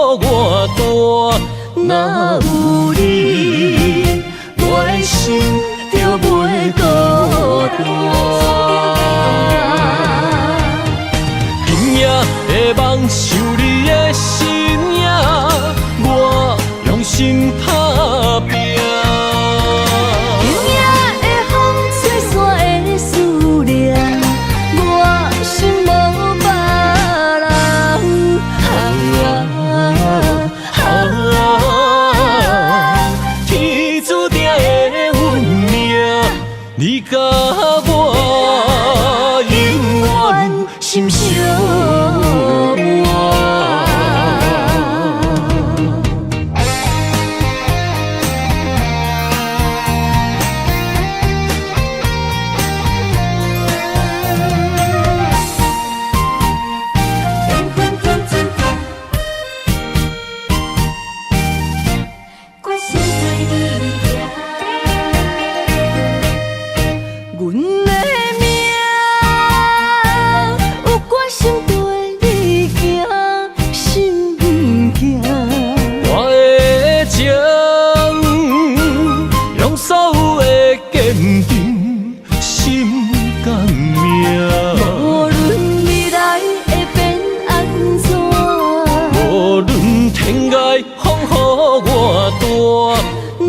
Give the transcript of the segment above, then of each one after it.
我大。若有你，我的心就袂孤单。今夜的梦想你的身影，我用心打拼。今夜的风吹散的思念，我心无别人。天注定的运命，你甲我永远心相伴。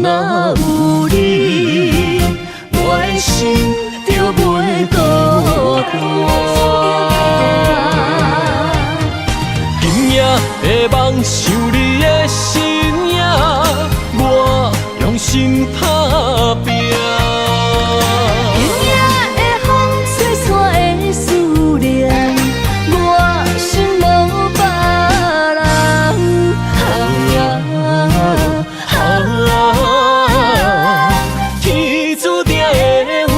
若有你，我的心就袂孤单。今夜的梦想你的身影，我用心打拼。今夜的风吹散的思念，我心无别人。天注定的运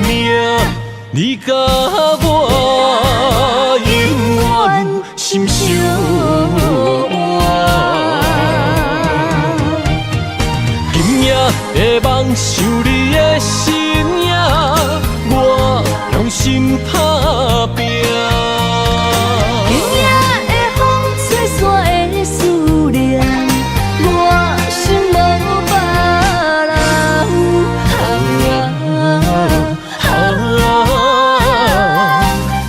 命，你甲我永远心相伴。今夜的梦想你的身影，我用心打拼。今夜的风吹散的思念，我心无别人。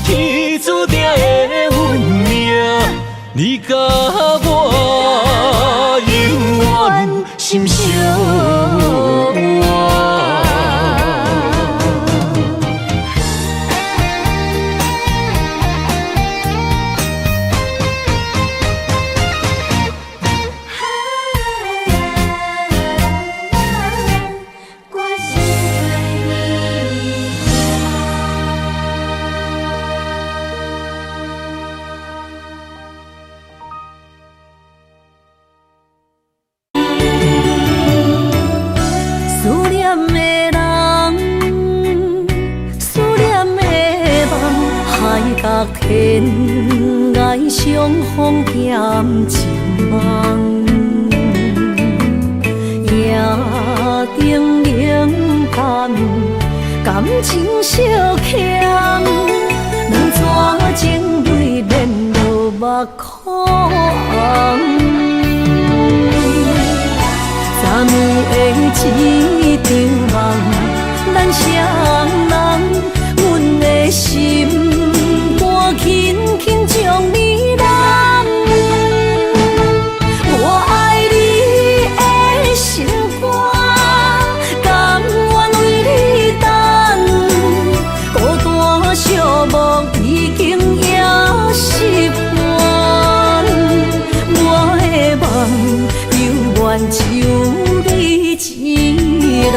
天注定的运命，你甲我永远心相伴。思念的人，思念的梦，海角天涯相逢欠一梦。夜灯冷淡，感情小欠，两撮情泪连落目眶。昨暝的一场梦，咱双人，阮的心肝轻轻将你揽。我爱你的心肝，甘愿为你等。孤单寂寞已经也习惯，我的梦永远只有你一人。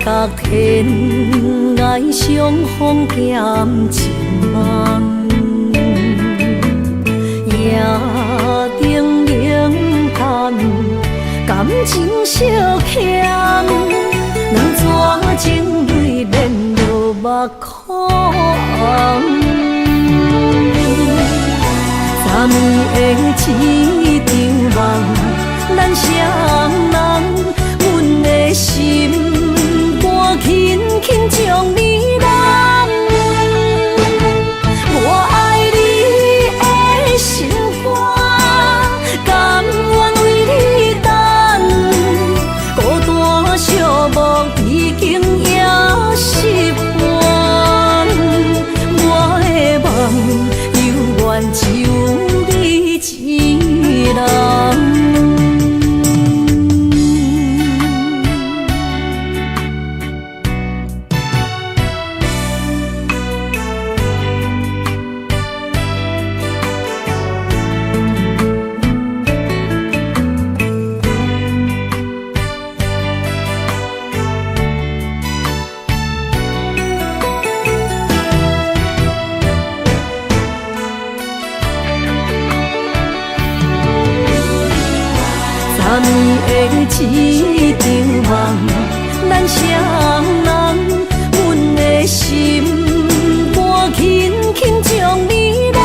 角天涯相逢欠一梦，夜灯冷情惜欠，人怎情泪连落目眶？昨暝的一场梦，咱双人，阮的心肝轻轻将你揽。我爱你的心肝，甘愿为你等，孤单寂寞已经也习惯。我的梦犹原只有你一人。昨暝的一场梦，咱双人，阮的心肝轻轻将你揽。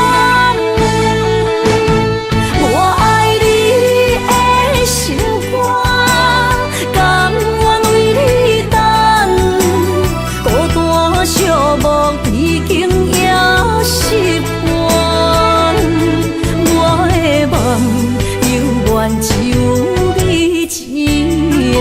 我爱你的心肝，甘愿为你等，孤单寂寞已经也习惯。我的梦犹原只有一人。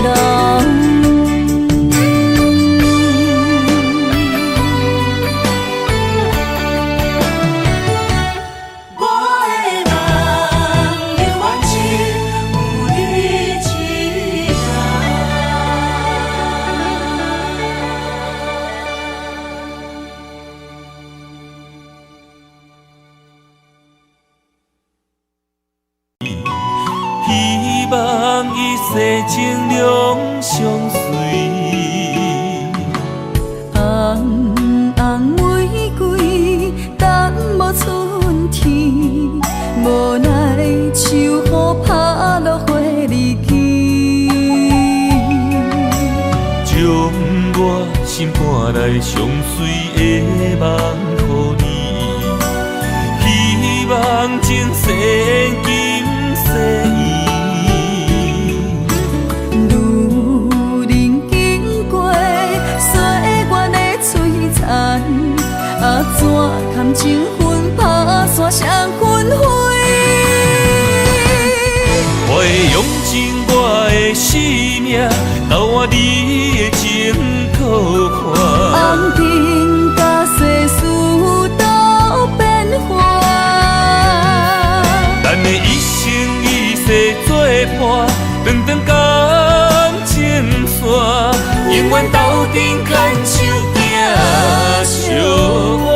希望一世情两相随。红红玫瑰等无春天，无奈秋雨拍落花日记，将我心肝内上水的梦予你，希望前世今世依。怎堪情分打散双魂飞？我会用尽我的生命，交换你的情可看。红尘甲世事都变化，咱的一生一世作伴，长长感情线，永远斗阵牵手行相伴。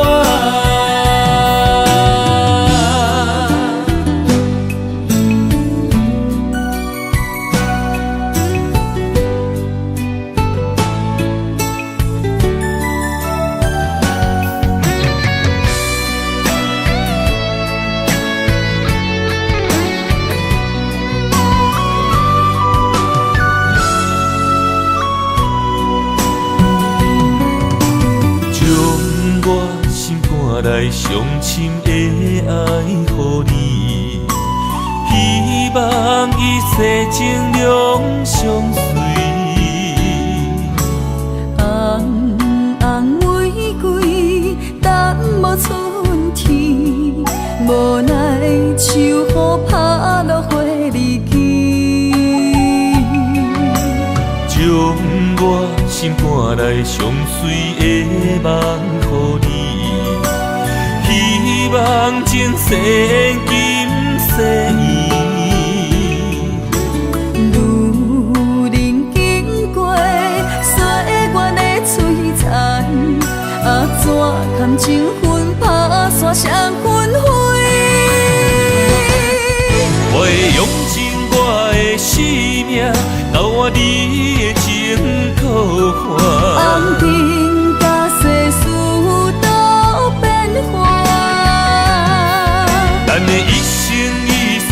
来上深的爱予你，希望一世情两相随。红红玫瑰等无春天，无奈秋雨拍落花日记，将我心肝内上水的梦予你。希望前世今世依，路人经过岁月的璀璨，怎堪情分打散双魂飞？我会用尽我的生命，交换你的情可看。红尘甲世事都变化，咱的一生一世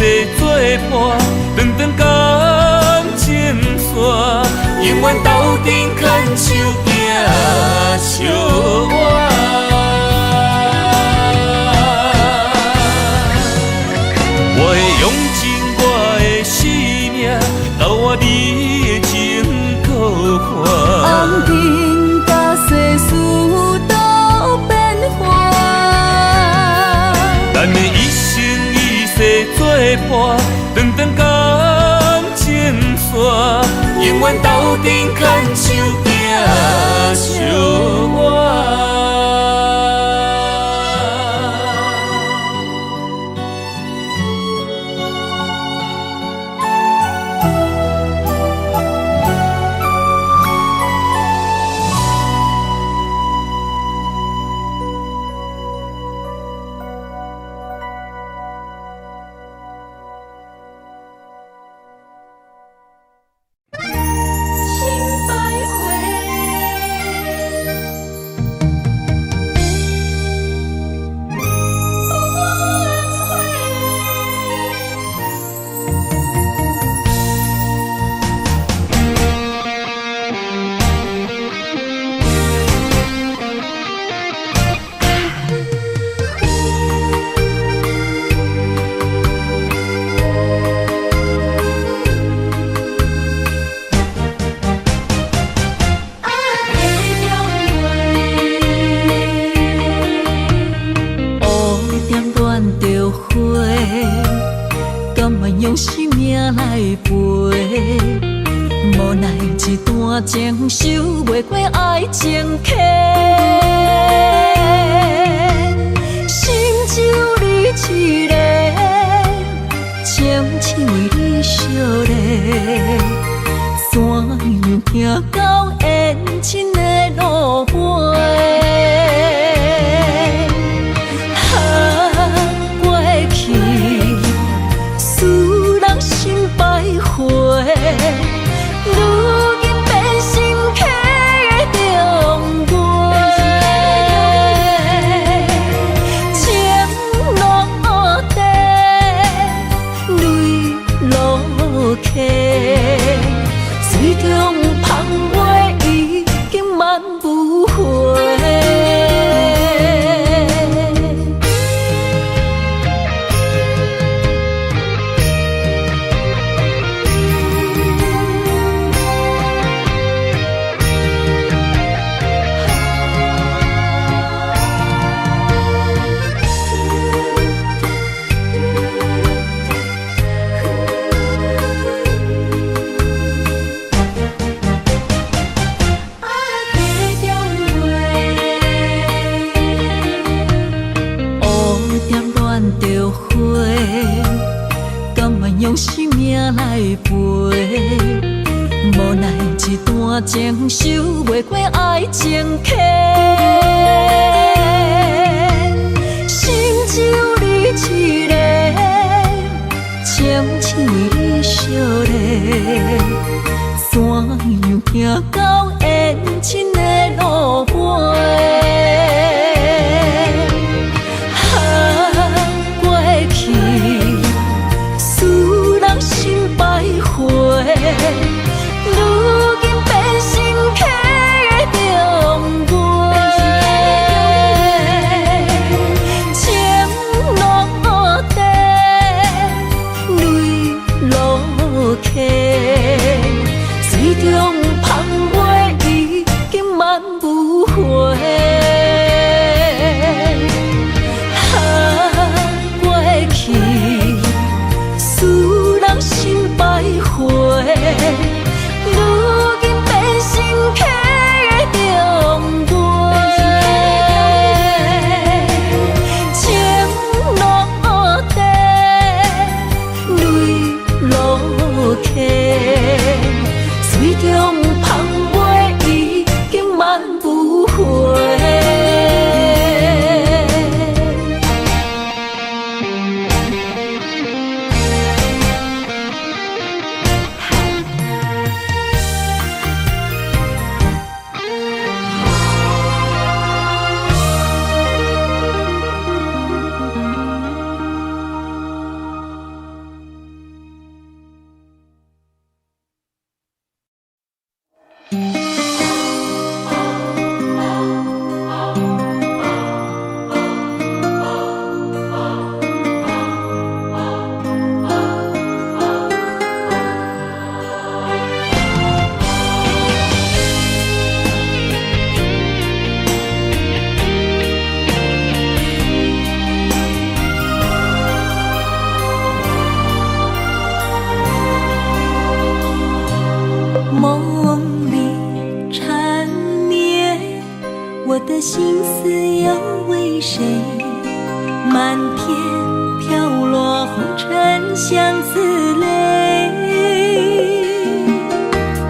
永远斗阵牵手行相偎。我会用尽我的生命，留我你的情可还。红尘甲世事都变化，咱的一生一世作伴，长长感情线，永远斗阵牵手行相偎。情受袂过爱情客，心只有你一个，情只为你惜咧，怎样行到缘尽的路尾？过去使人心百回。水中芳花已经满不回。用生命来陪，无奈一段情受袂过爱情客，心只有你一个，情只为你惜咧，怎样行到缘尽的路尾？如今变成客的重陪，情落地，泪落客，水中芳花谁？漫天飘落红尘相思泪。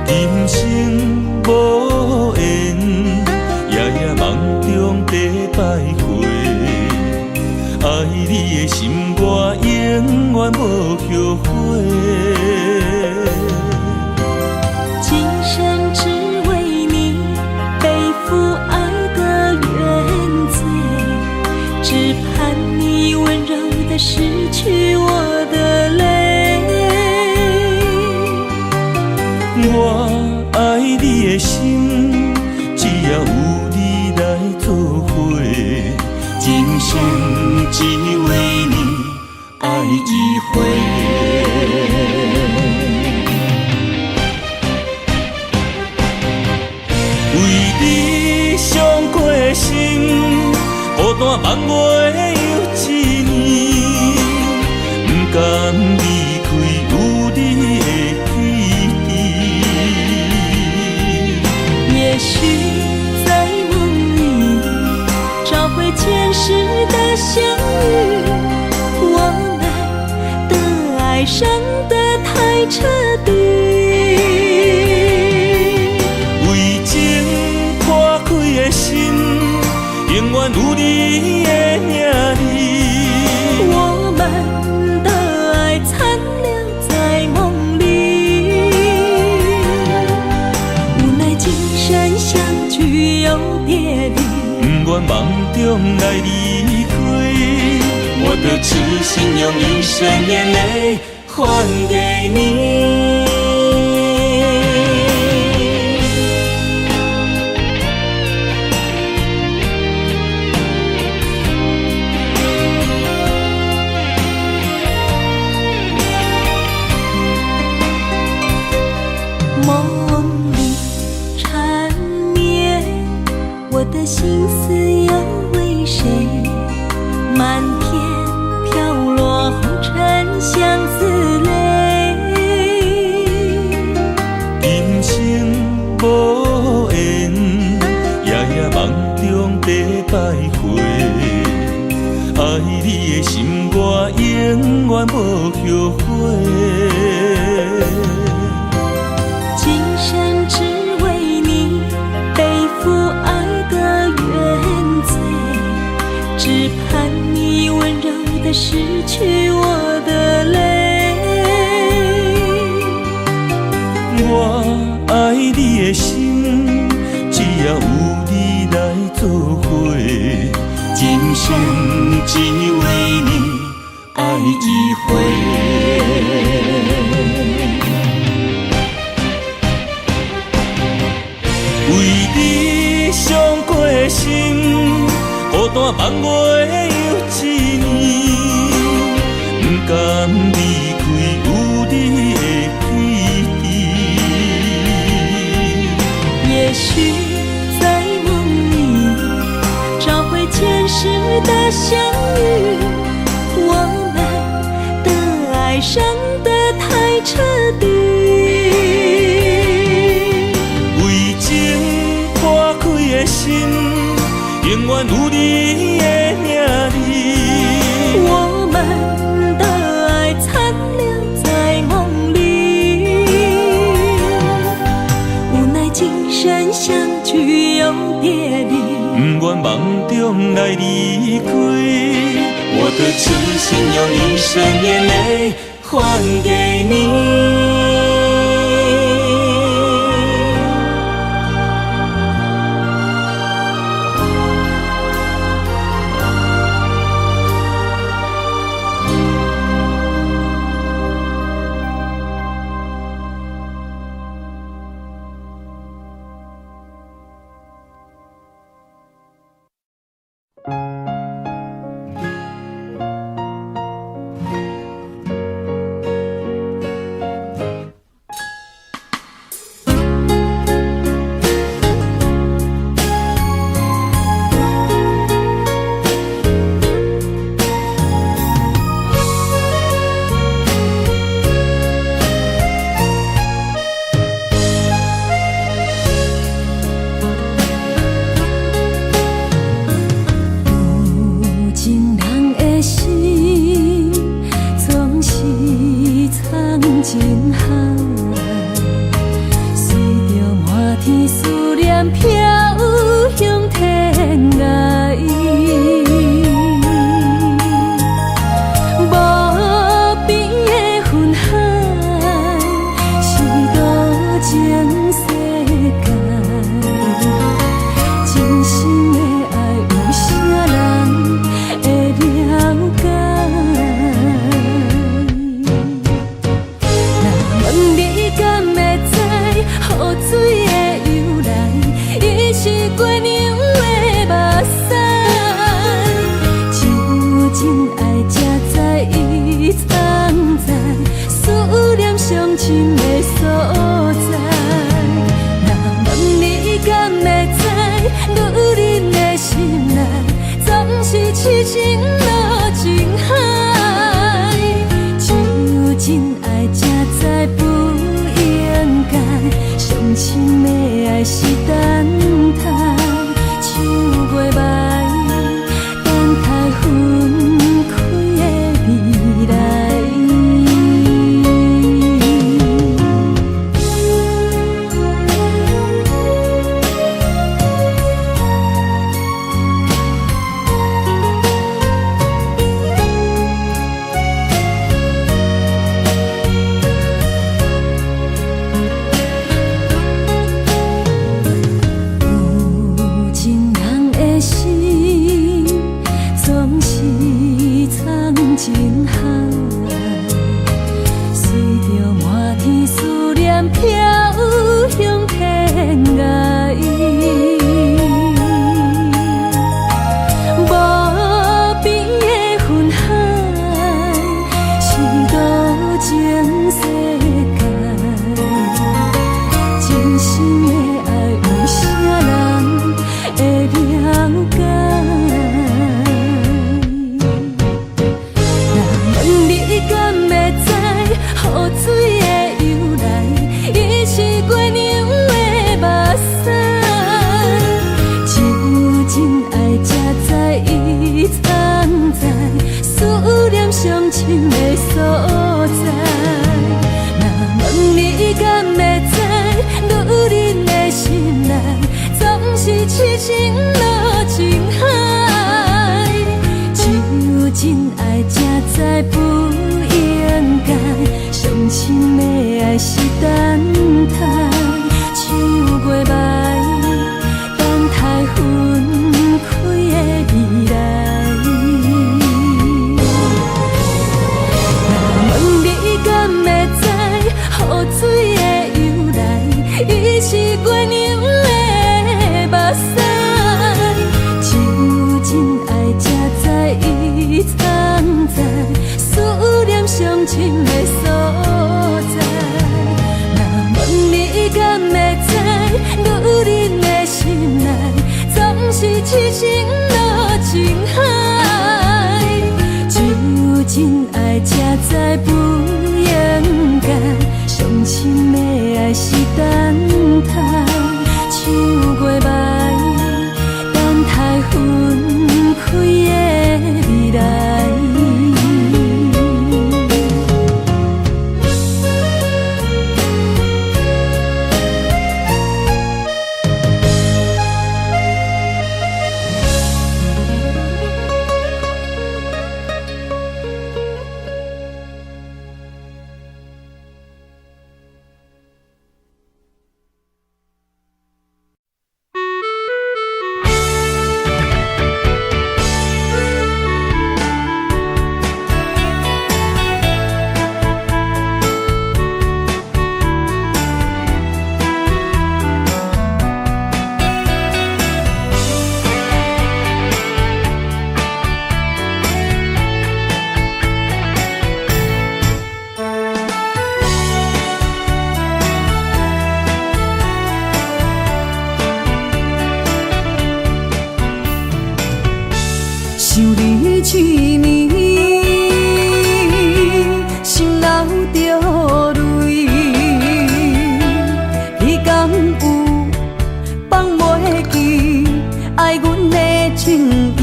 今生无缘，夜夜梦中在徘徊。爱你的心，我永远无后悔。今生只为你背负爱的原罪，只盼你温柔地拭去我的泪。我爱你的心，只要有你来作伙，今生只为你爱一回。为你伤过心，孤单万月又一年，不甘离开有你的起点。也许在梦里找回前世的相遇，我们的爱伤得太彻底。为情破开的心，永远有你的名字。我们的爱残留在梦里，无奈今生相聚又别离，不愿梦中来离开。我的痴心用一生眼泪还给你。梦里缠绵，我的心思又为谁？漫天飘落红尘相思泪。今生无缘，夜夜梦中在徘徊。爱你的心，我永远无后悔。今生只为你背负爱的原罪，只盼你温柔地拭去我的泪。我爱你的心，只要有你来作伙，今生只为你爱一回。为你伤过心，孤单万月又一年，不甘离开有你的起点。也许在梦里找回前世的相遇，我们的爱伤得太彻底。为情破开的心，永远有你的名字。我们的爱残留在梦里，无奈今生相聚又别离，不愿梦中来离开。我的痴心用一生眼泪还给你。真海，随着满天思念飘向天涯。无边的云海，是多情世界。真心的爱，有啥人会了解？若问你敢会知，雨水的由来，伊是月娘的目屎。只有真爱才知伊藏在思念上深的所在。若问你敢会知，女人的心内总是痴情落情海。只有真爱才知不应该，上深的爱是等待，像月霾等待分开的未来。有情人的心，总是藏真海，随着满天思念飘向天涯。无边的云海，是多情世界。真心的爱，有啥人会了解？若问你敢会知，雨水的由来，伊是月娘的目屎。只有真爱才知伊藏在思念上深的所在。若问你敢会知，女人的心内总是痴情落情海。只有真爱才知不应该，上深的爱是等待，像月霾等待分开的未来。若问你敢会知，雨水的由来，伊是月娘的目屎。只有真爱才知伊藏在思念上深的所在。若问你敢会知，女人的心内总是痴情落情海。只有真爱才知不应该，上深的爱是等待，像月霾等待分开的未来。想你一年，心流着泪。彼天有放袂记爱阮的情意，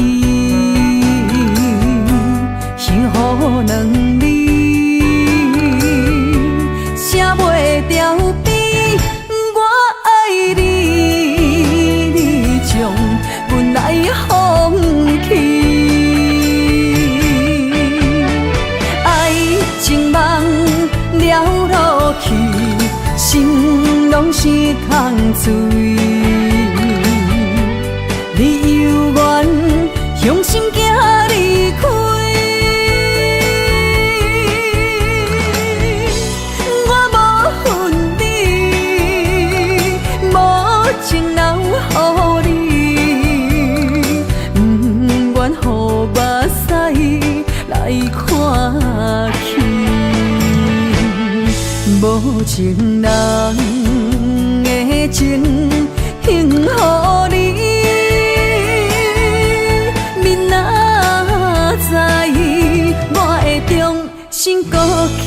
幸福两字，去，心拢是空嘴。你犹原向心行离开，我无恨你，无情留予你，不愿予目屎来看去。无情人的情献予你，明仔载我会重新搁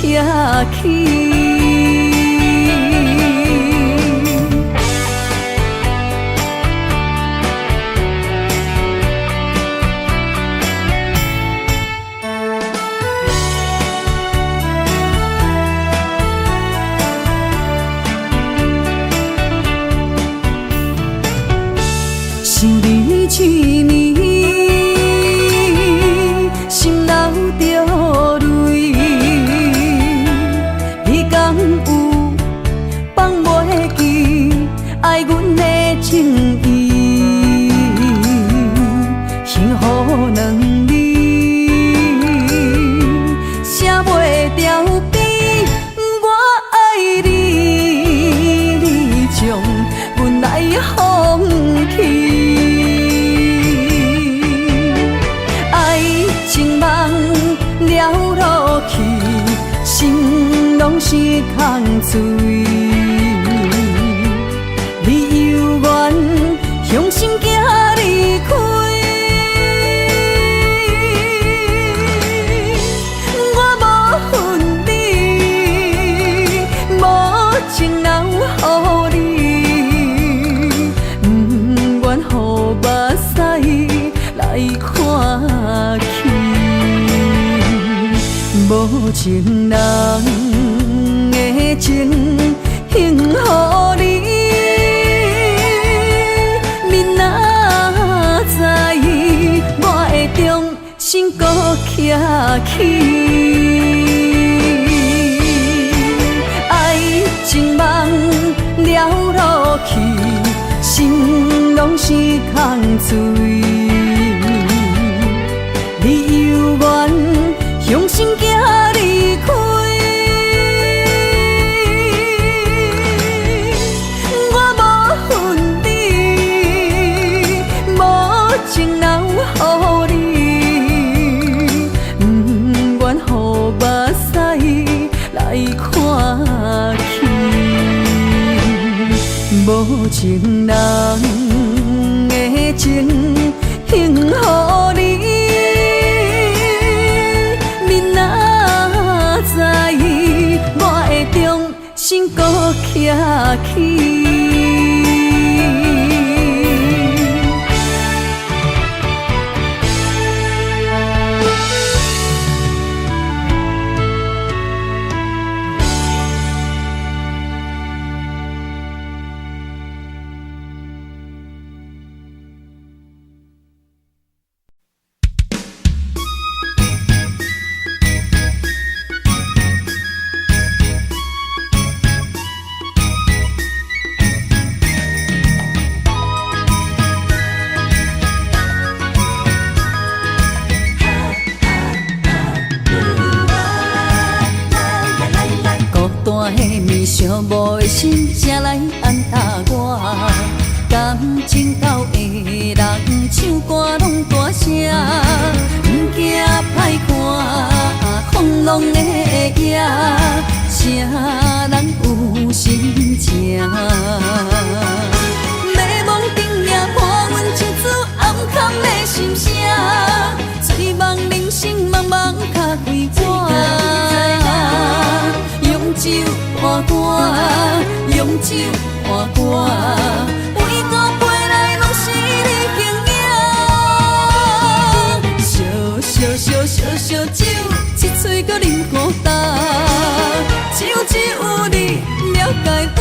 徛起。想你一年，心流着泪。你敢有放袂记爱阮的情意？幸福两字写袂掉笔，我爱你，你将阮来放弃。情梦了落去，心拢是空嘴。你犹原向心行离开，我无恨你，无情留予你，不愿予目屎来看去。无情人的情献予你，明仔载我会重新搁徛起。爱情梦了落去，心拢是空嘴。你犹原向心行离开，我无恨你，无情留予你，不愿予目屎来看去。无情人的情献予你，我会重新搁徛起。寂寞的心，才来安踏我。感情到的人唱歌拢大声，不惊歹看，放浪的夜，啥人有心情？迷惘顶也看阮唱出暗藏的心声，醉梦人生茫茫较开我。用酒换歌，用酒换歌，每个杯内拢是你形影。烧酒，一嘴搁啉孤单，只有你了解我。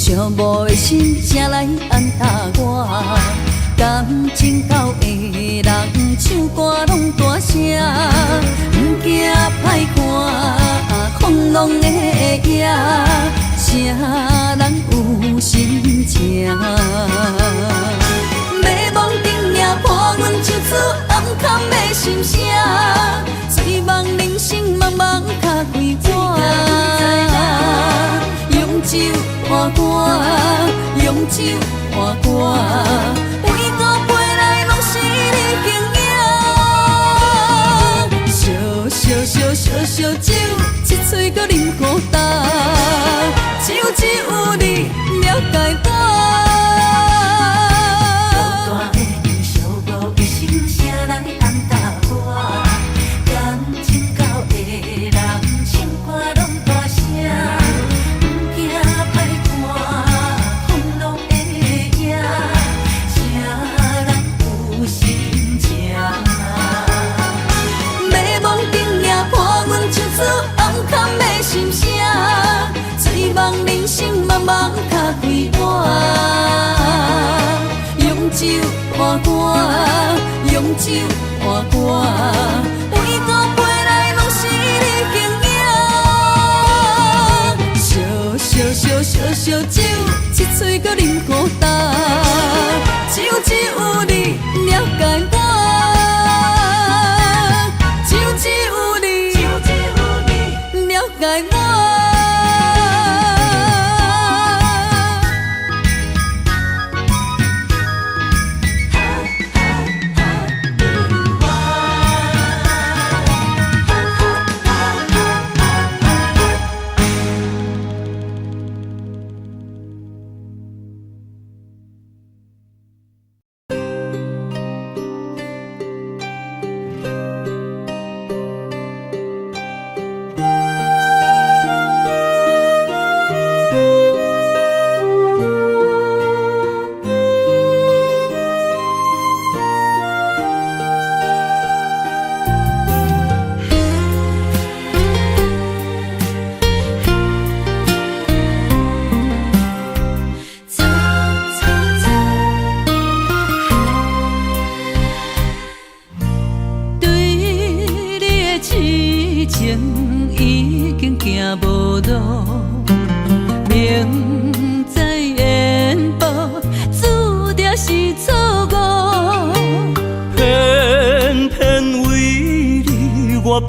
寂寞的心谁来安踏我？感情到的人唱歌拢大声，不惊歹看，风浪的夜，谁人有心情？迷茫顶也破阮唱出暗藏的心声，醉梦人生茫茫脚开我，用酒换歌，用酒换歌。每个陪来拢是你形影，烧酒，一嘴搁啉孤单，只有你了解我。孤单的梦，寂寞的心，谁来安踏我？感情到的人，唱歌拢大声，不惊歹看，风浪的夜，谁人有心情？迷茫顶也破阮唱出暗藏的心声，醉梦人生茫茫脚开我，用酒换歌，用酒换歌，每个陪来拢是你形影，烧酒，一嘴搁啉孤单，只有你了解我。只有你了解我。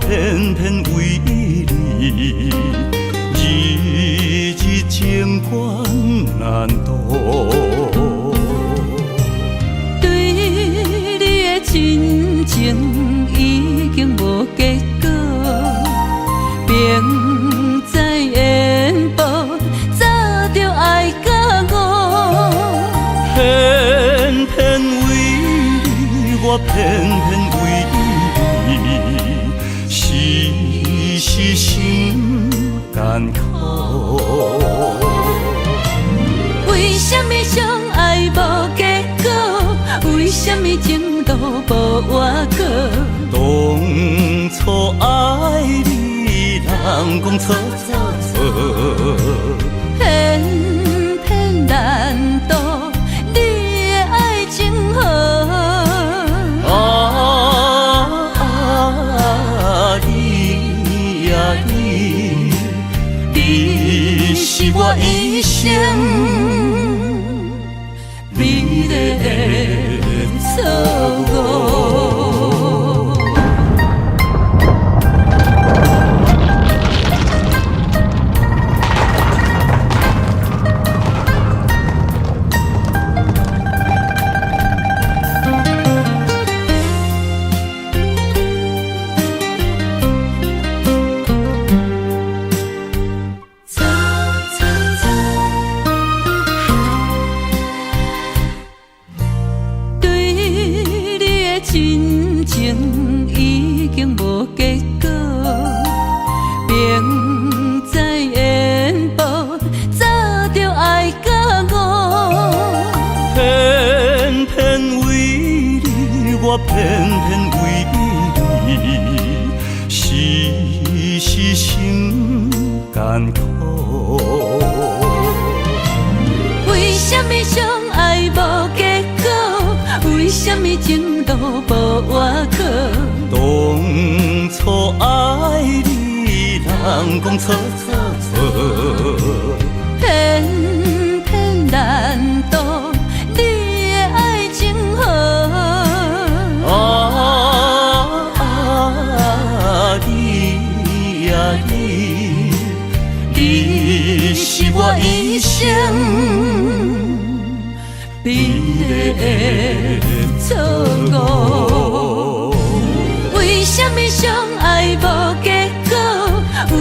偏偏为你，日日情关难渡。对你的深情已经无结果，明知缘薄，早就爱甲我。偏偏为你，我偏偏为你。是心艰苦，为什么相爱无结果？为什么情路无外过？当初爱你，人讲错错错，偏偏难渡你的爱情河。你是我一生美丽的错误。深情已经无结果，明知缘薄，早就爱甲我。偏偏为你，我偏偏为你，是心艰苦。什么相爱无结果？为什么情路无外口？当初爱你，人讲错错错，偏偏难渡你的爱情河。你啊你，你是我一生美丽的错误。为什么相爱无结果？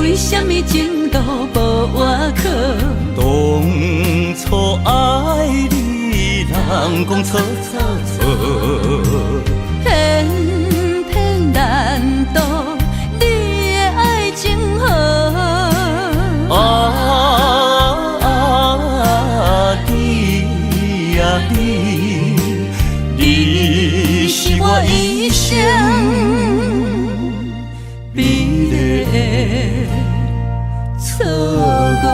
为什么情路无外口？当初爱你，人讲错错错，偏偏难渡你的爱情河。你啊你，你是我一生美丽的错误。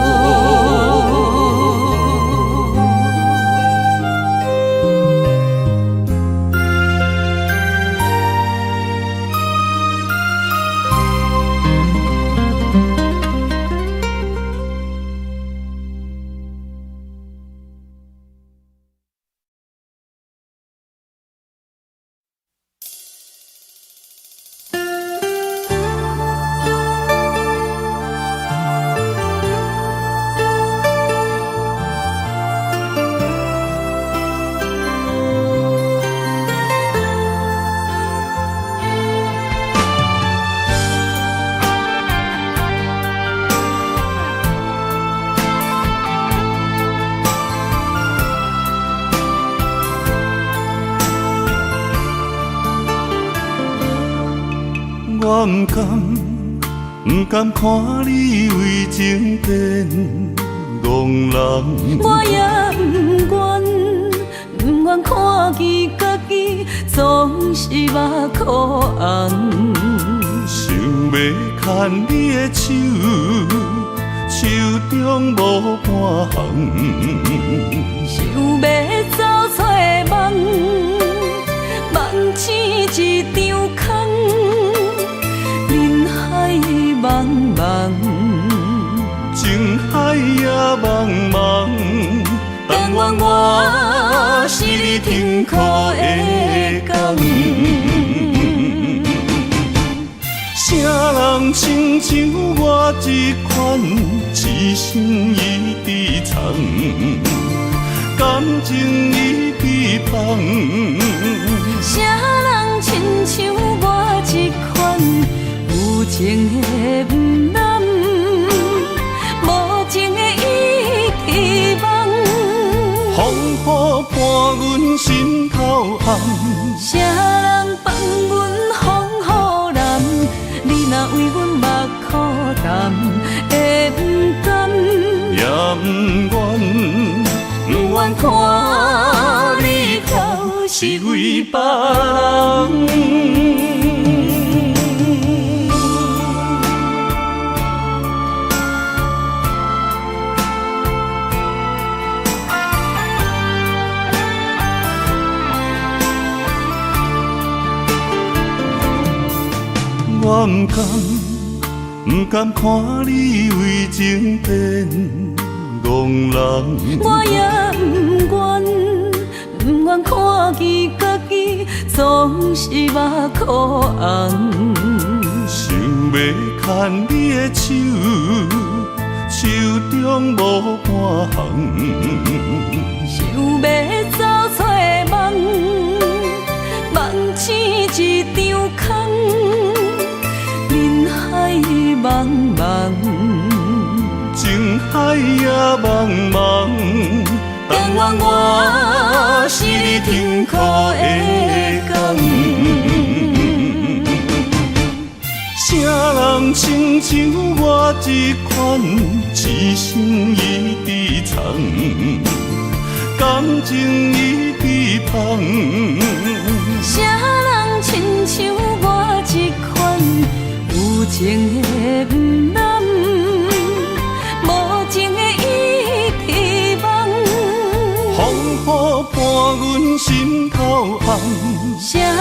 我不甘看你为情变憨人，我也不愿看见家己总是目苦红。想要牵你的手，手中无半项，想要走出梦，梦醒一场空。人海茫茫，情海也茫茫，但愿我是你痛苦的港。啥人亲像我这款痴心已被藏，感情已被放。啥人亲像我这款有情的不甘，无情的已遗忘。风雨伴阮心头暗，啥人放阮风雨蓝？你若为阮目苦淡，会不甘？也不愿，不愿看你头是为别人。我不甘看你为情变憨人，我也不愿看见家己总是目苦红。想要牵你的手，手中无半项，想要走出梦，梦醒一场空。人海茫茫，情海也茫茫，但愿我是你痛苦的港。啥人亲像我这款痴心已被藏，感情已被放。啥人亲像我这款有情的不甘，无情的已遗忘。风。谁人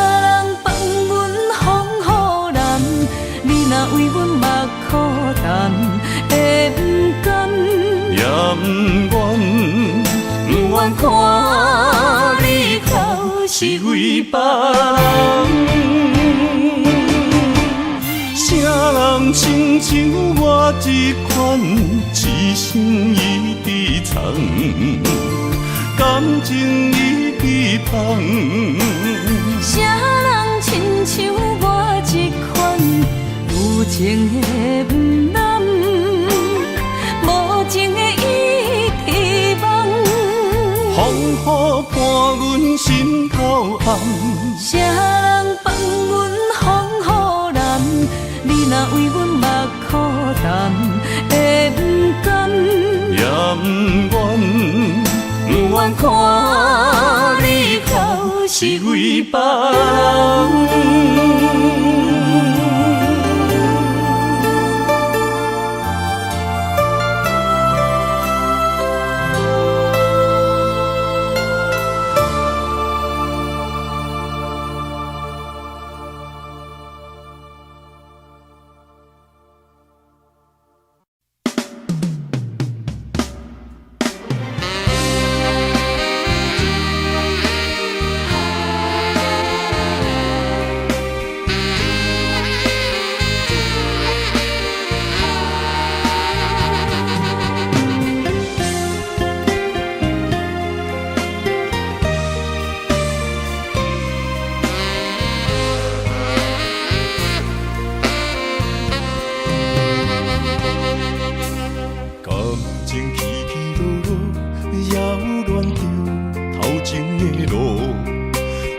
放阮风雨男？你若为阮目苦淡，会不甘？也不愿，不愿看你哭是为别人。谁人亲像我这款，一生一直藏，感情一直放。谁人亲像我这款，有情的不男，无情的一直梦。风雨伴阮心头红。谁人放阮风雨男？你若为阮目苦淡，会不甘？也不愿，不愿看你哭是为别人。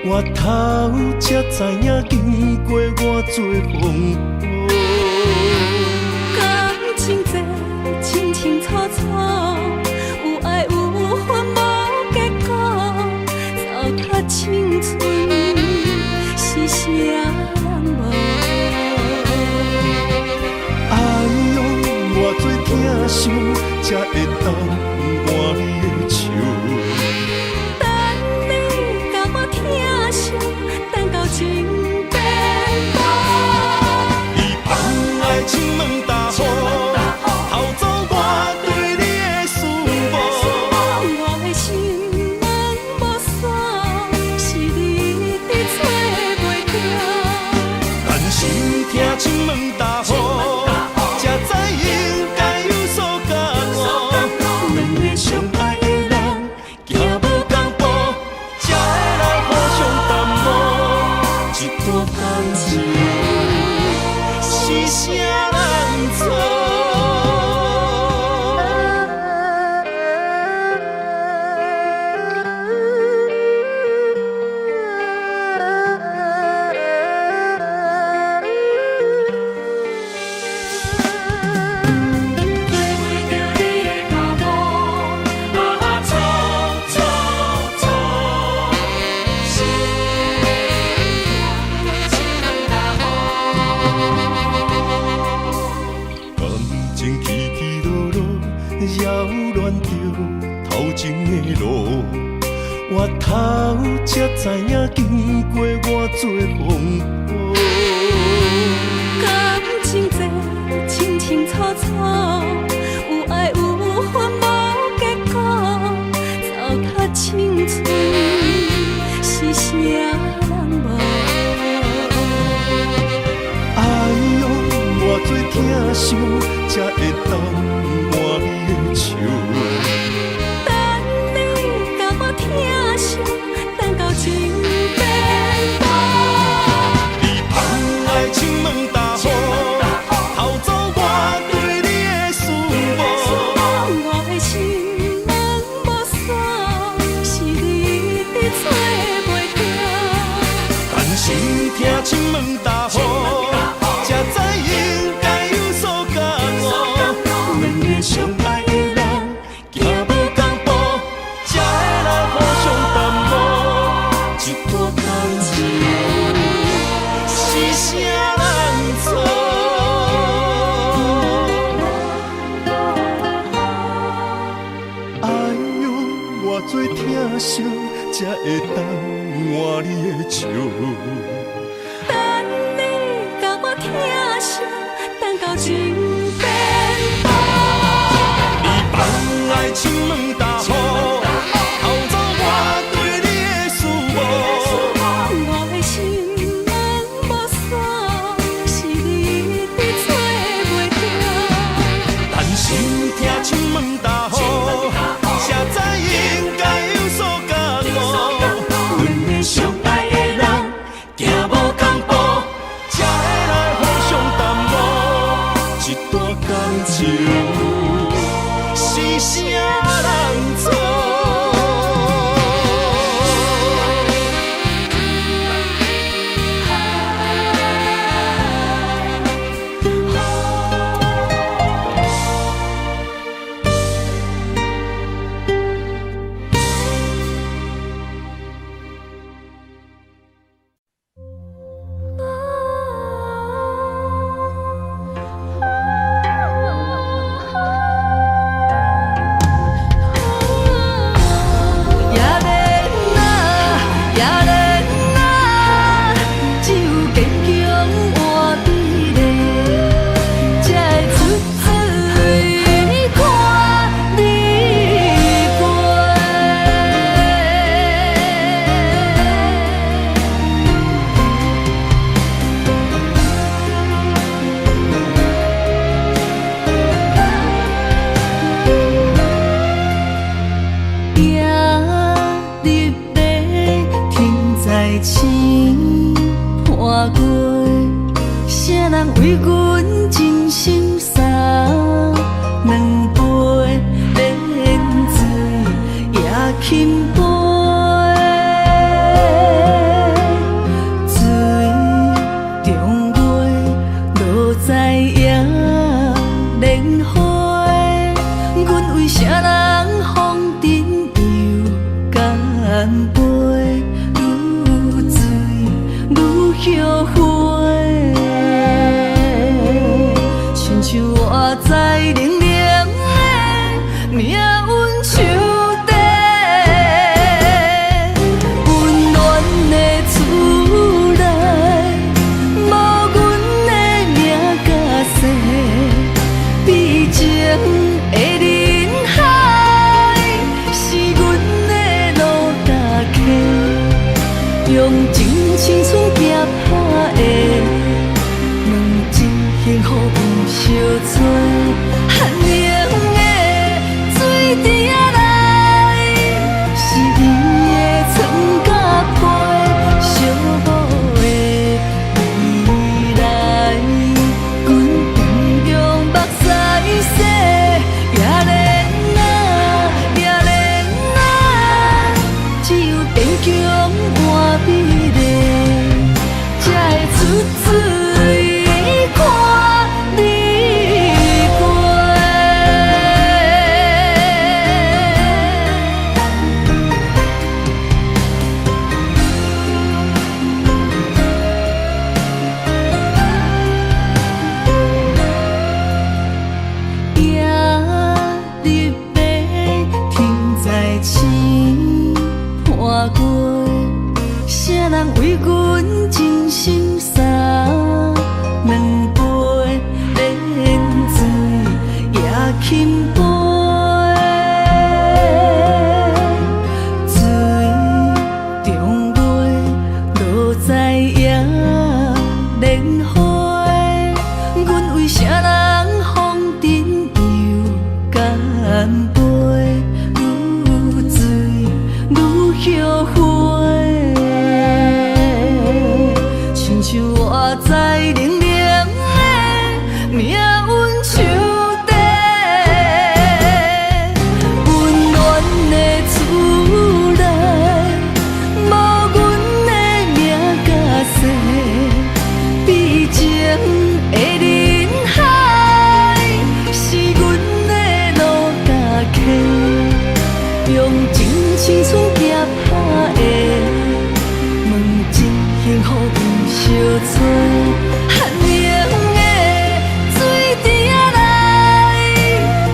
我头才知影，经过偌多风波。感情这清清楚楚，有爱有恨无结果，糟蹋青春是啥人无？哎呦，偌多疼伤，才会当换你的手。情变薄，伊放爱亲门大雨，偷走我对你的思慕。我的心门无锁，是你伫找袂到。但是听亲门大雨，才知应该有所感悟。两个相爱的人，行无同步，才会来互相淡薄。一段感情是啥人做？我头才知影，经过偌多风波。感情这清清楚楚，有爱有恨无结果，糟蹋青春是啥人无？哎呦，偌多疼伤，才会当换你的手。疼惜，等到情变薄。你放爱亲门大雨，偷走我对你的思慕。我的心门无锁，是你伫找袂到。但是听亲门大雨，才知应该有所感悟。两个相爱的人，行无同步，才会来互相淡薄。一段感情是啥人做？哎呦，偌多疼伤，才才会当换你的笑。等你甲我疼惜，等到情变薄。你放爱情问大雨，偷走我对你的思慕。我的心门无锁，是你一直找袂到。但是听情问大雨，谁知应该有所感悟。阮的相爱的人，行无同步，才会来互相耽误。一段感情是啥人做？为阮真心洒两杯冷水也轻杯，水中月落在野莲花，阮为啥人风尘又干杯，愈醉愈后悔。像我在冷冷的命运手底，温暖的厝内，无阮的名甲姓，悲情的人海，是阮的路踏客，用真青春行拍的。幸福不相找，寒冷的水池仔内，是伊的床甲被，寂寞的未来，阮同样目屎洗，也怜只有坚强换美丽，才会出水。啥人为阮真心洒两杯冷水也轻杯，水中月落在野莲花，阮为啥人风尘又干杯，愈醉愈后悔。像我在冷冷的命运手底，温暖的厝内，无阮的名甲姓，悲情的人海，是阮的路踏客，用真青春行拍的。幸福不相找，寒冷的水池仔内，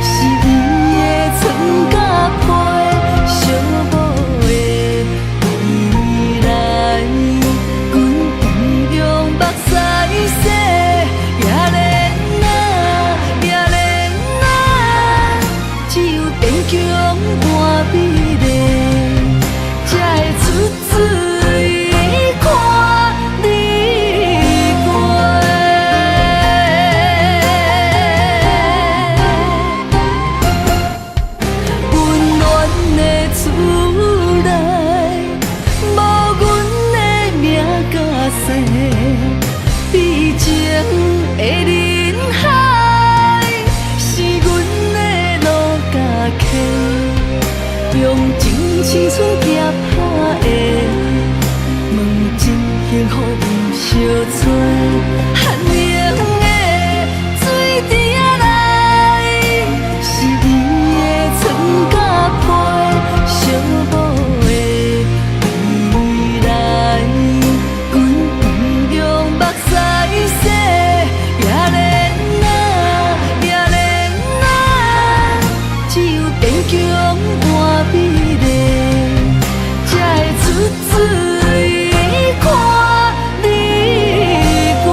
是伊的床甲被，寂寞的找春寒冷的水池仔内，是伊的床甲被，小母的依赖，阮不用目屎洗，也连只有坚强换美丽，才会出水看你过。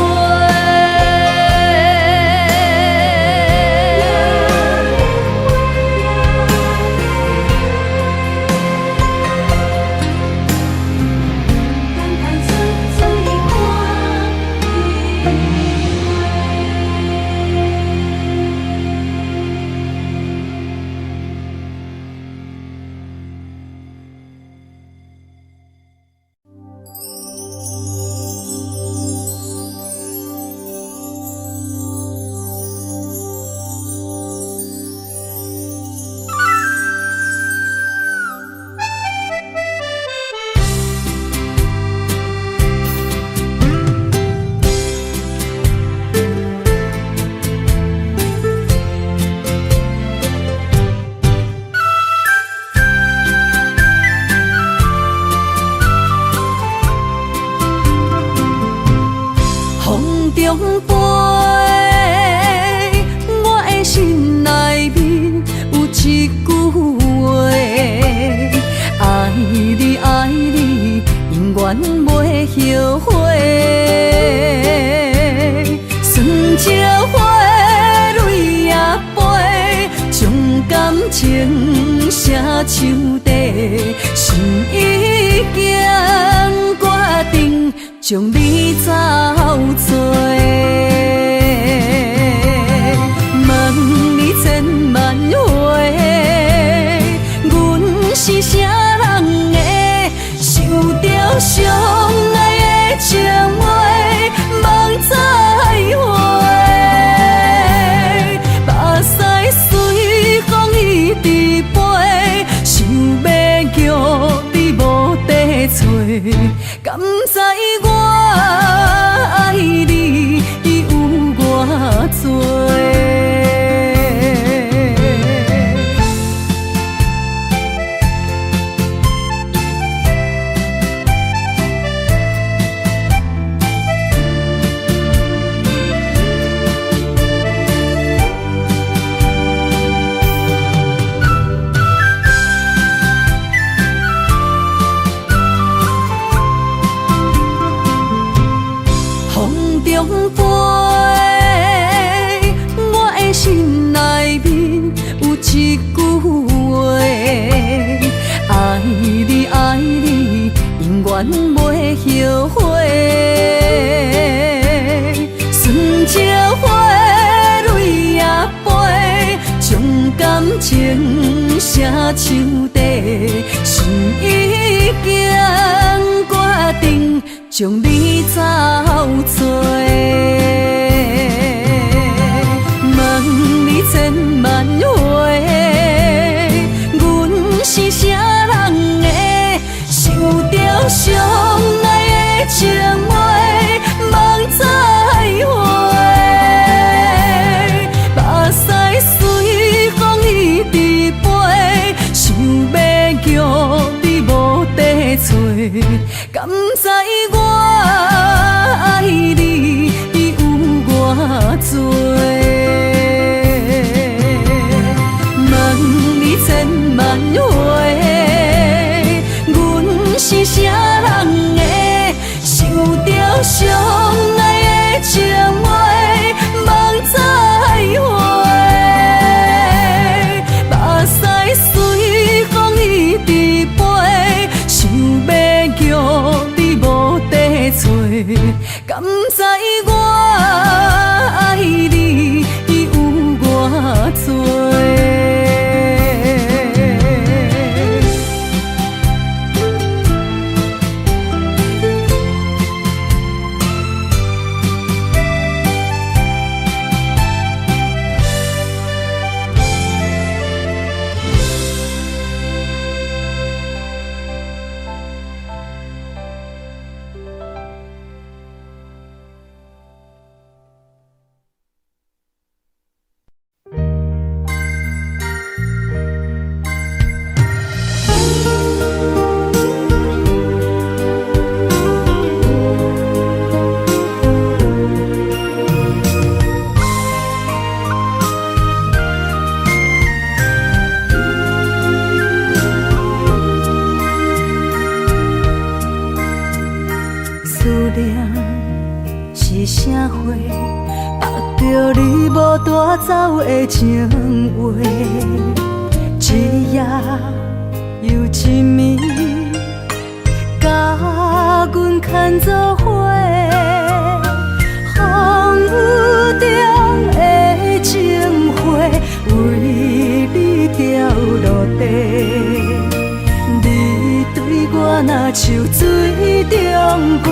风中飞，我的心内面有一句话：爱你爱你，永远袂后悔。酸椒花泪也飞，将感情写手底，心已经决定。将你走做，问你千万回，阮是啥人的，受着伤爱的情话，望再会。目屎随风一直飞，想要叫你无地找，敢知我爱你有偌多？风中飞，我的心内面有一句话：爱你爱你，永远袂后悔。酸椒花泪也飞，将感情写手底，心已经决定。将你走做，问你千万回，阮是啥人的，受着伤爱的情话，望再会。目屎随风一直飞，想要叫你无地找，敢知我爱你有偌多？问你千万回，阮是啥人的，受着伤爱的情话，望再会。目屎随风一直飞，想要叫你无地找，敢知我爱你有偌多？是啥货？目着你无带走的情话，一夜又一暝，甲阮牵做伙。风雨中的情花，为你掉落地。你对我若像水中月，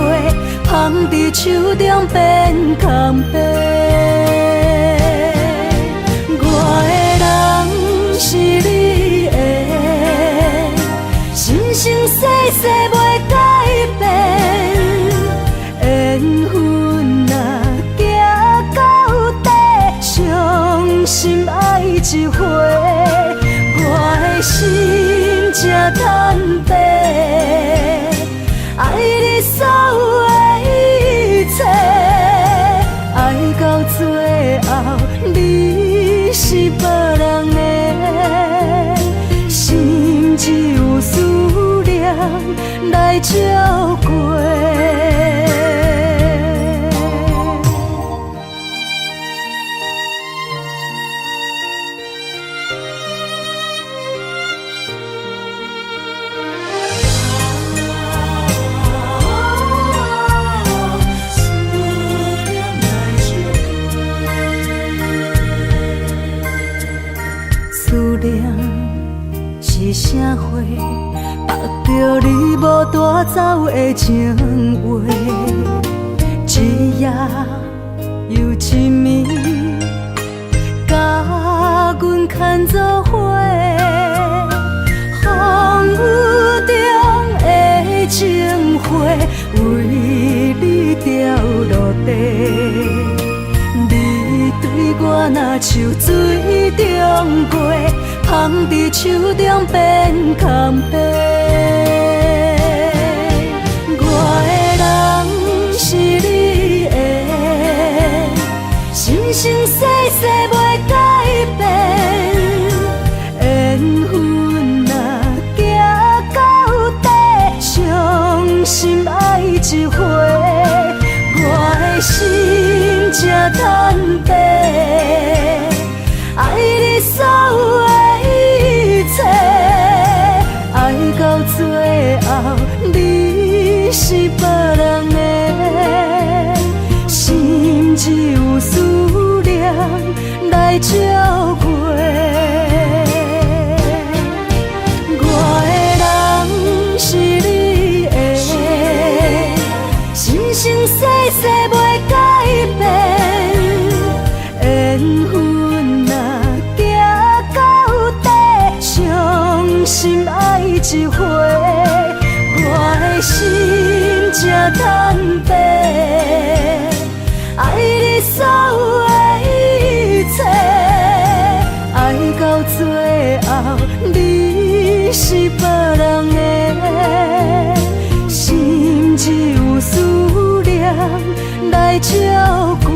放伫手中变空白。我的人是你的，生生世世袂改变。缘分若行到底，伤心爱一回，我的心才坦白。爱你所有的一切，爱到最后你是别人的，心只有思念来照过。是啥货？目着你无带走的情话，一夜又一暝，甲阮牵做伙。风雨中的情花，为你掉落地。你对我若像水中月，放伫手中变空白。我的人是你的，生生世世袂改变。缘分若行到底，伤心爱一回，我的心才坦白。爱你所有的一切，爱到最后你是别人的，心只有思念来照过。我的人是你的，生生世世袂改变。缘分心爱一回，我的心才坦白。爱你所有的一切，爱到最后你是别人的，心只有思念来照过。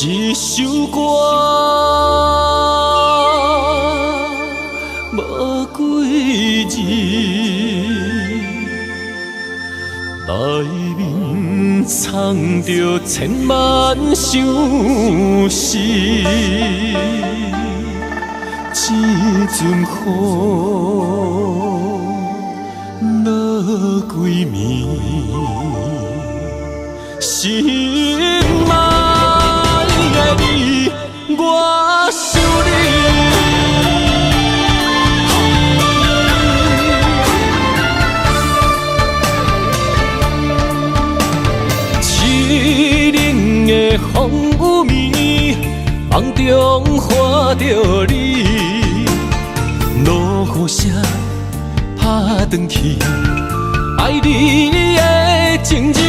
一首歌，无几字，内面藏着千万相思。一阵雨落几暝，心爱的你，我想你。凄冷的风雨暝，梦中看着你。雨声打转去，爱你的情字，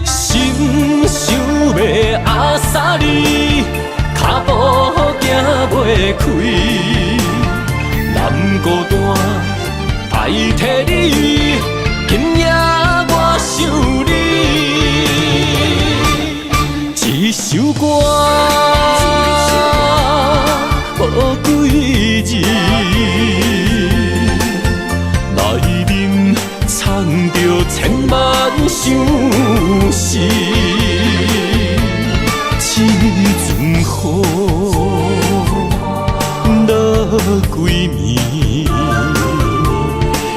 心想要压煞你，脚步行袂开，难孤单代替你，今夜我想你。一首歌，无几字，内面藏着千万相思。这阵雨落几暝，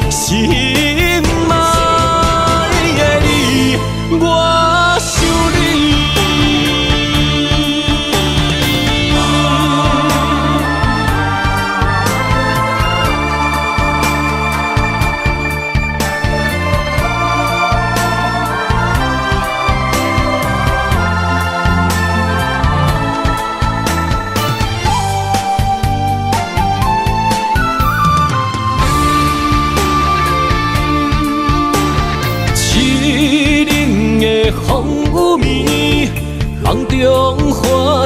心爱的你，我想你。风雨暝，梦中看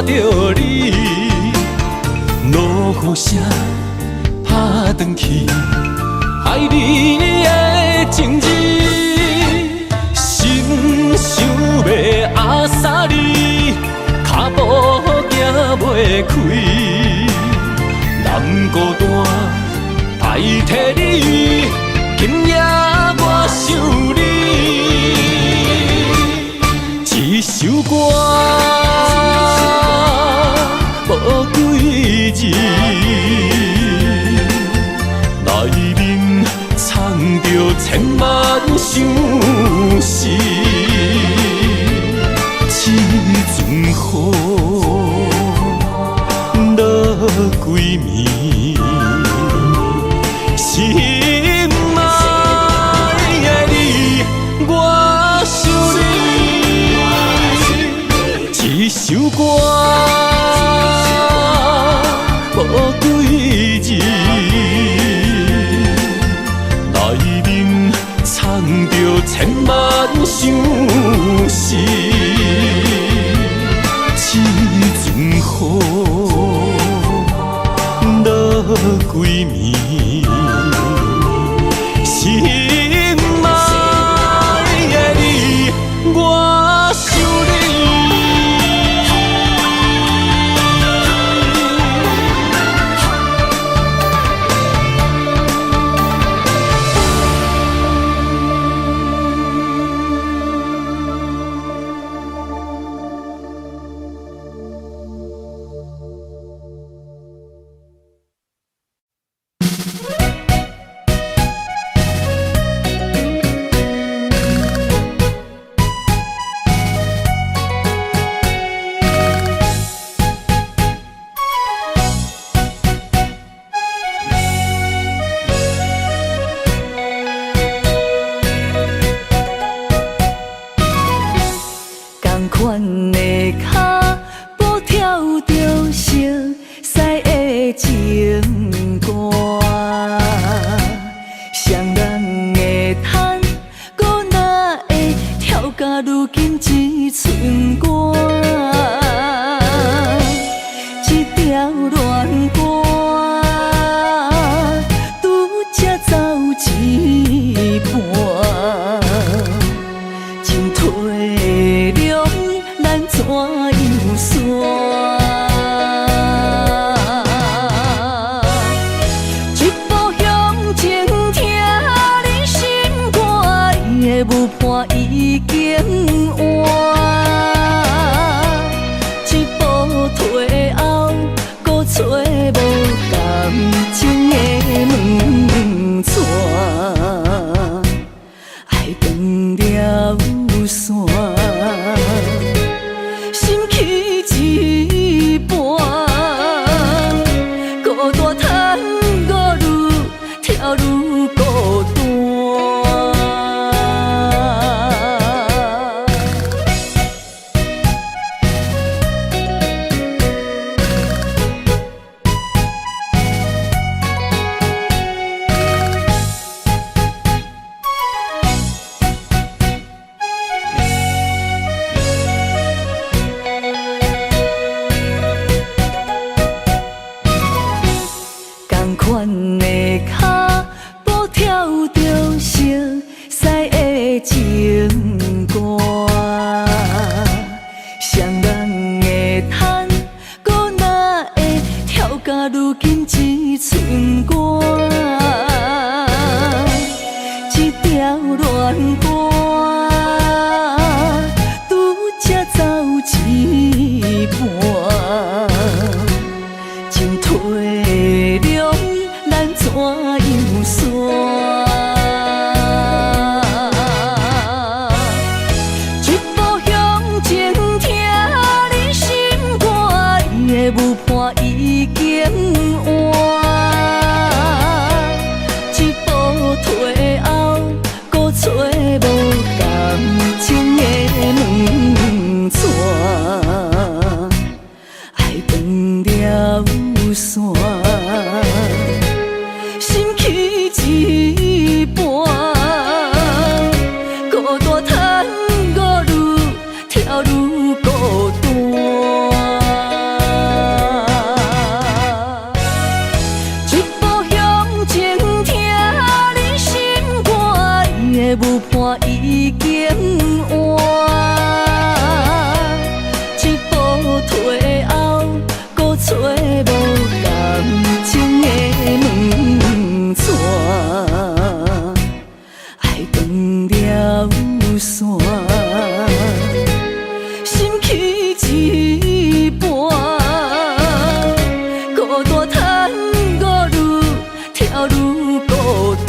着你，落雨声打转去，爱你的情字，心想要压煞你，脚步行袂开，难孤单代替你，今夜我想你。一首歌，无几字，内面藏着千万相思。这阵雨落几暝，心爱的你，我想你。一首歌，无几字，内面藏着千万相思。这阵雨落几暝，心爱的你，我想你。同款的脚步跳着熟悉的情歌，双人的叹，搁哪会跳甲如今一寸歌？一条恋歌，拄才走一半，情体谅咱怎样算？一步向前听你心肝，伊的舞伴已经换。一步退后，搁找无感情的门纸，爱断了线，心去一半，孤单叹我愈跳愈孤单。一步向前听你心肝，伊的舞伴已经换。一步退后，搁找无感情的门纸，爱断了线，心去一半，孤单叹我愈跳愈孤单。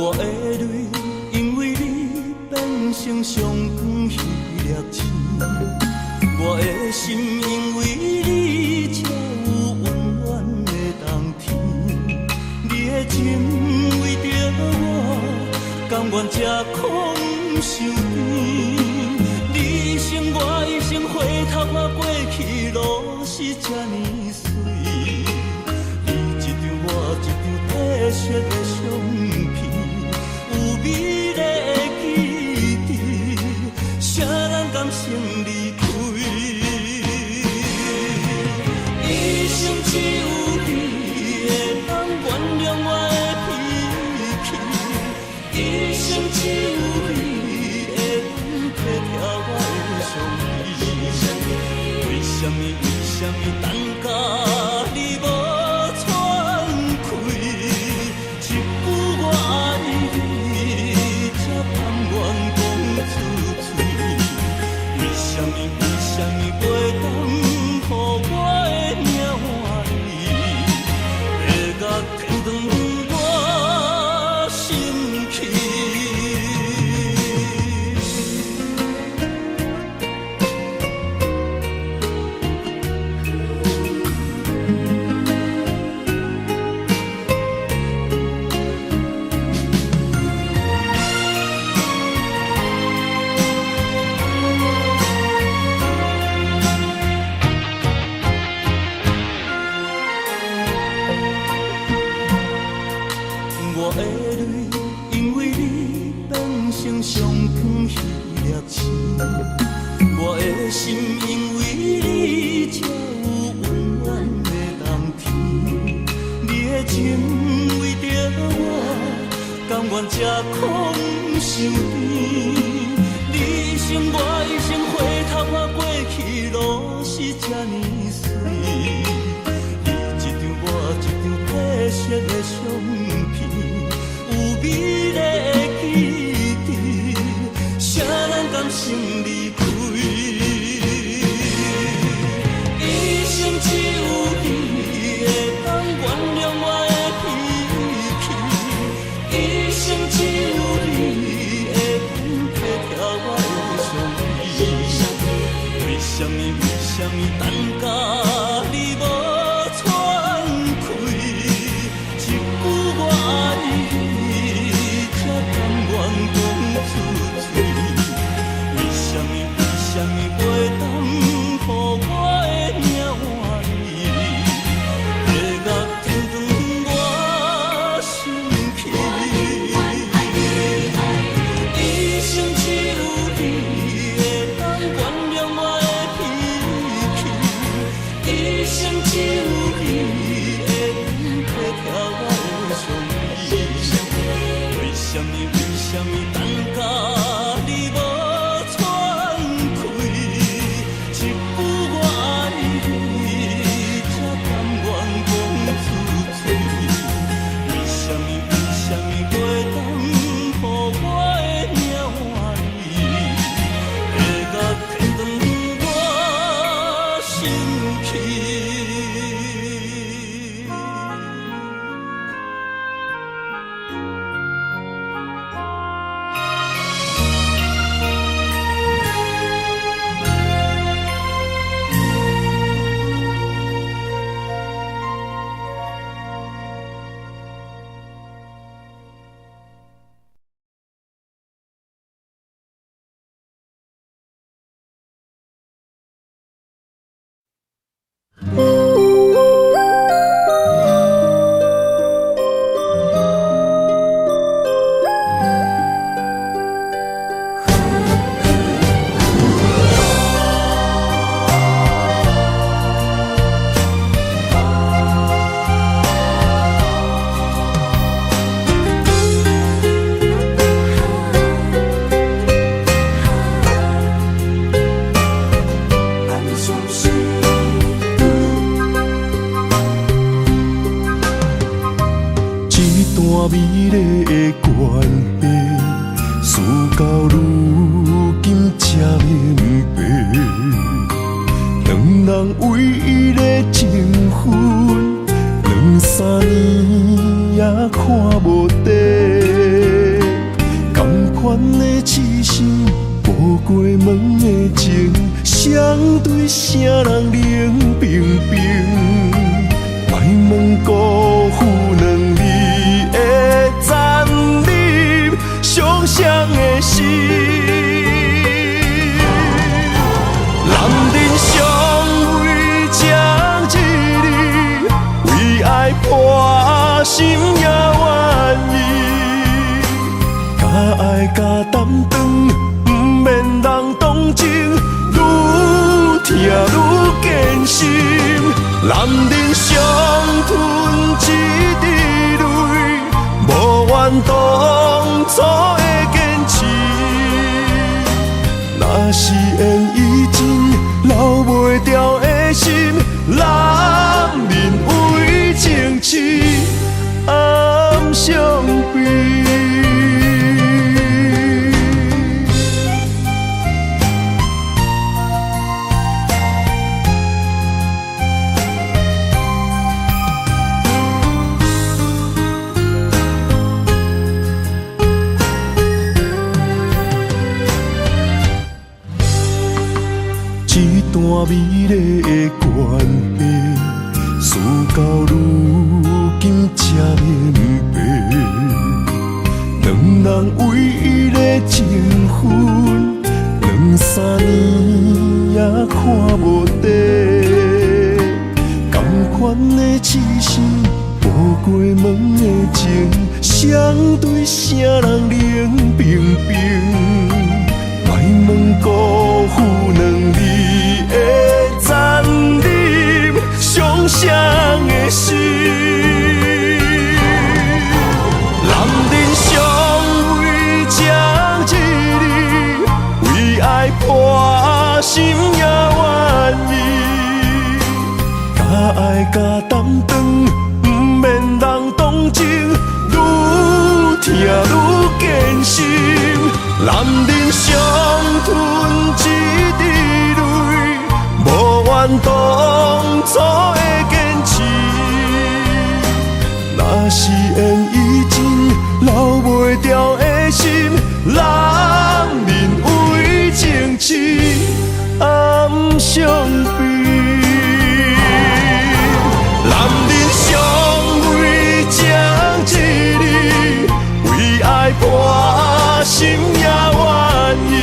我的泪因为你变成上光迄粒星，我的心因为你才有温暖的冬天。你的情为着我，甘愿这苦受甜。你一生我一生，回头看过去路是这呢水。你一张我一张褪色的相片。有美丽的记忆，谁人甘心离开？一生只有你会当原谅我的脾气，一生只有你会当体贴我的伤悲。为什么等甲你无喘气？一句我爱你，才甘愿讲出嘴。为什么袂当予我的命换你，会甲天长我心去？我的泪因为你变成上光迄粒星，我的心因为你才有温暖的冬天。你的情为着我，甘愿这苦受甜。你一生我一生，回头看过去路是这呢水。你一张我一张褪色的相片。有美丽什么等甲你无喘气？一句我爱你，才甘愿讲出嘴。为什么袂当予我的命换你？会甲天长我心去。美丽的关系，事到如今才明白，两人唯一的情分，两三年也看无底。同款的痴心，无过门的情，相对啥人冷冰冰？莫问辜负两字。残忍伤伤的心，男人尚为这一日，为爱破心也愿意，假爱假担当，不免人同情，愈疼愈艰辛。男人伤吞一滴泪。无怨当初的坚持，若是缘已尽，留袂住的心，男人为情痴，暗伤悲。美丽的关系，事到如今才明白，两人唯一的情分，两三年也看无底。同款的痴心，无过门的情，相对啥人冷冰冰？莫问辜负两字。残忍伤伤的心，男人尚为这一日，为爱破心也愿意，假爱假担当，不免人同情，愈疼愈艰辛。男人伤吞一滴泪。无怨当初的坚持，若是缘已尽，留袂住的心，男人为情痴，暗伤悲。男人尚为这一日，为爱破心也愿意，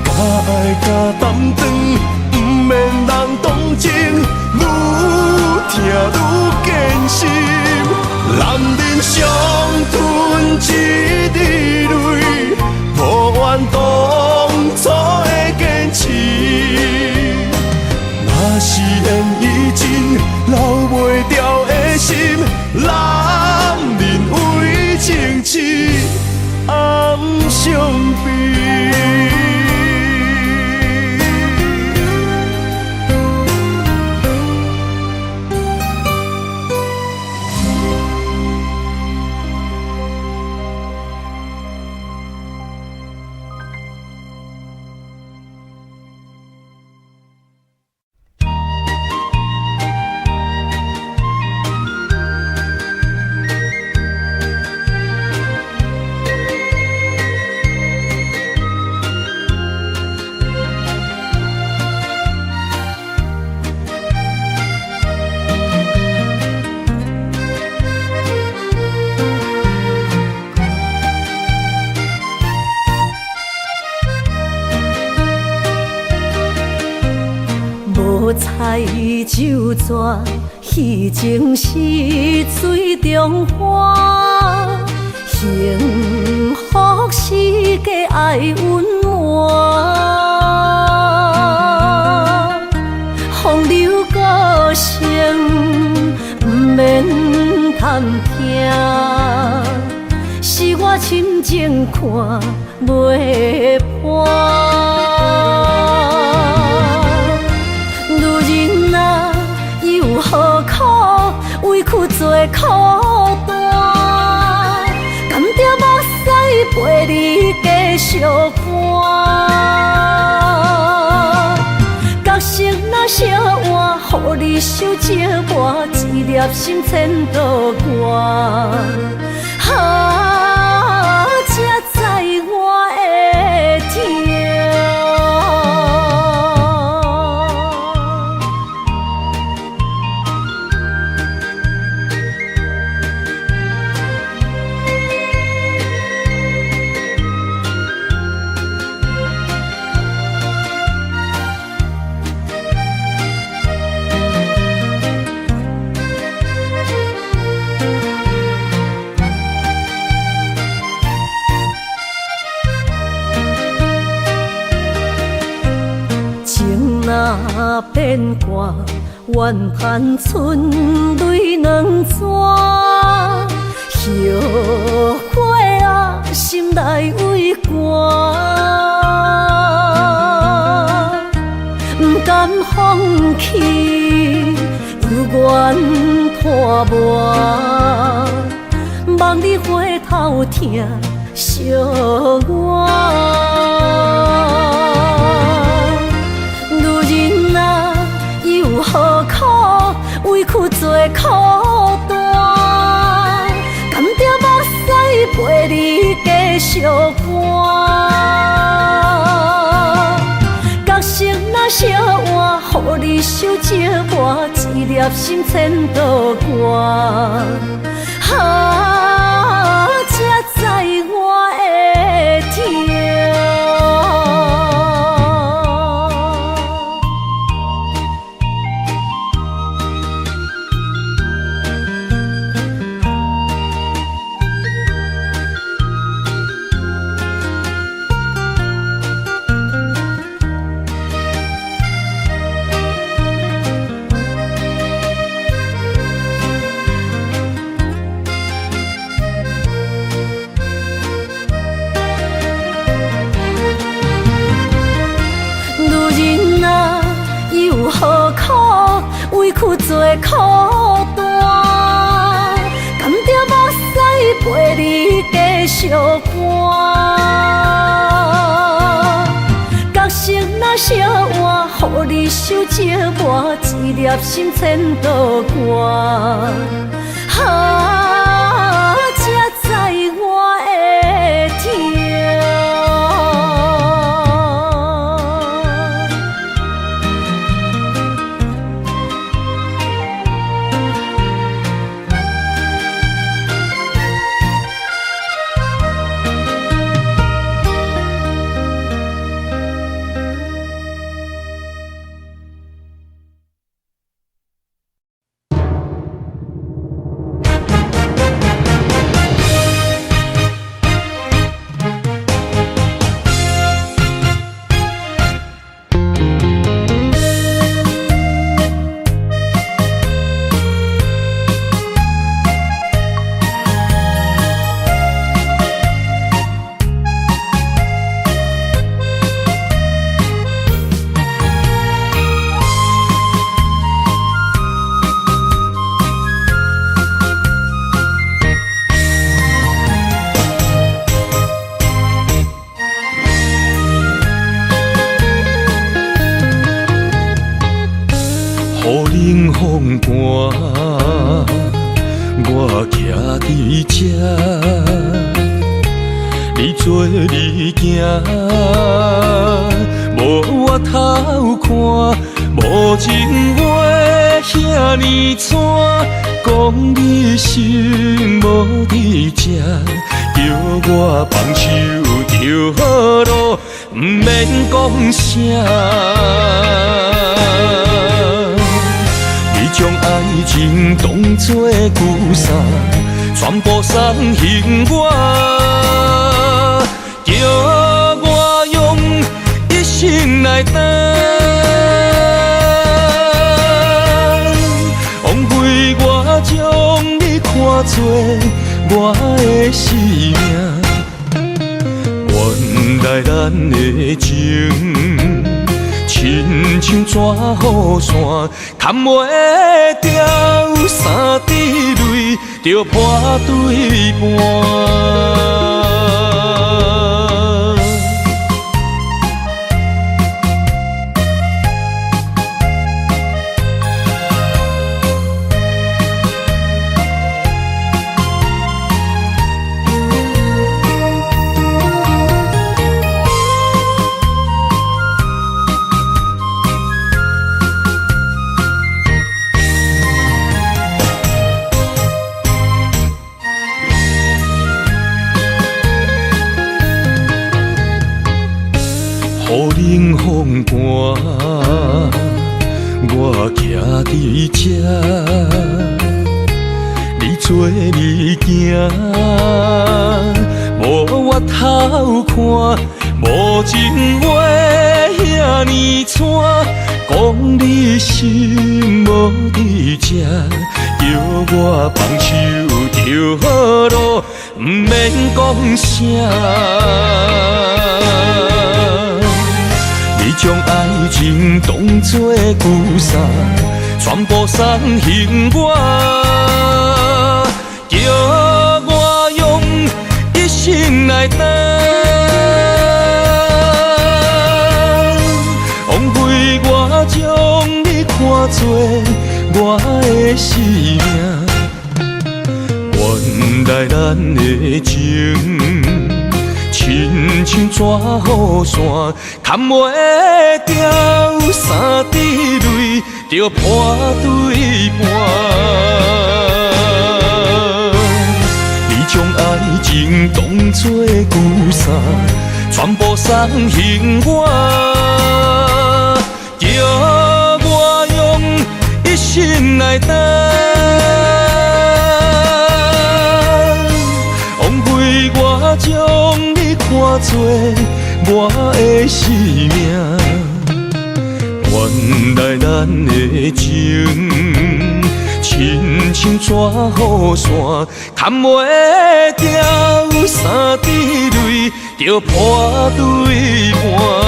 假爱假担当。不免人同情，愈疼愈艰辛。男人伤吞一悲。无彩酒泉，戏情是水中花。幸福是家爱温暖，风流歌声不免贪听，是我深情看袂破。何苦委屈做苦担？甘蔗目屎陪你继续寒。角色若烧换，予你受折磨，一粒心千道寒。才知我的痛。若变卦，怨叹春泪两逝。后悔啊，心内为寒，不甘放弃，有缘拖磨，望你回头听惜我。何苦委屈做苦担？甘蔗目屎陪你继续寒。角色若烧换，予你受折磨，一粒心千道寒。才知我的痛。何苦委屈做苦担？甘蔗目屎陪你继续寒。角色若烧换，予你受折磨，一粒心千道寒。才知我的痛。冷风寒，我徛伫这，你做你行，无我头看，无情话遐尼惨，讲你心无伫这，叫我放手就好咯，毋免讲啥。将爱情当作旧衫，全部送还我，叫我用一生来等，枉费我将你看作我的生命，原来咱的情亲像纸雨伞，砍袂掉三滴泪，就破对半。雨冷风寒，我徛伫这，你做你行，无我头看，无情话遐尼惨，讲你心无伫这，叫我放手就好咯，毋免讲啥。你将爱情当作旧衫，全部送还我，叫我用一生来等，枉费我将你看作我的生命，原来咱的情亲像纸雨伞，砍袂掉三滴泪，就破对半。你将爱情当作旧衫，全部送还我，叫我用一生来等。将你看作我的生命，原来咱的情亲像纸雨伞，砍袂掉三滴泪，就破对半。